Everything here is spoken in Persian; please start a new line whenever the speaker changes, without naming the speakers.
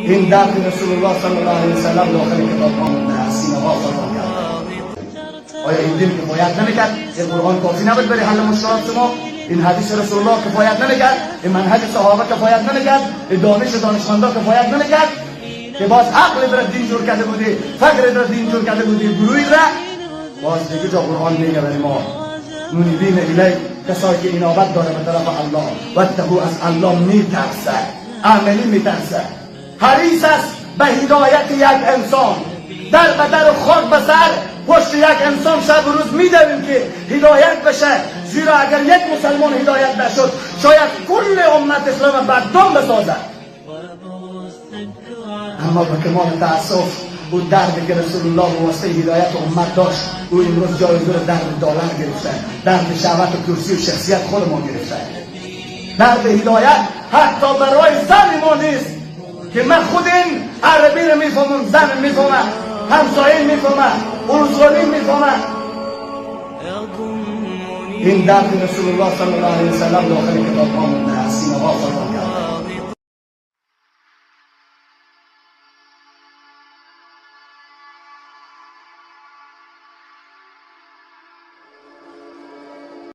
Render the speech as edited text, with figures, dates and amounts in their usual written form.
این درد رسول الله صلی الله علیه وسلم داخل کتاب ها مونده است، سینه ها فرمان کرده. آیا این دین کفایت نمیکرد؟ این قرآن کافی نبود برای حل مشکلات شما؟ این حدیث رسول الله کفایت نمیکرد؟ این منهج صحابه کفایت نمیکرد؟ این دانشمندا کفایت نمیکرد؟ که باز عقل در دین جور کرده بودی، فکر در دین جور کرده بودی، گروهی را باز دیگه جا قرآن میگه برای ما منیبین الیه، کسایی که انابت داره به طرف الله و اتقوا، از الله میترسه، عملی میترسه، حریص است به هدایت یک انسان، در به در خاک به سر پشت یک انسان شب و روز میدویم که هدایت بشه، زیرا اگر یک مسلمان هدایت نشد شاید کل امت اسلام بدنام بسازد. اما به کمال تأسف او درد که رسول الله به واسطه هدایت امت داشت، او امروز جایزه رو درد دولت گرفته، درد شهوت و کرسی و شخصیت خود ما گرفته. درد هدایت حتی برای زن ما نیست که من خود این عربی رو میفهمم، زن میفهمم، همسایه میفهمم، اروزغانی میفهمم. این درد رسول الله صلی الله علیه وسلم داخل کتاب ها مونده است، سینه ها فرمان کرده.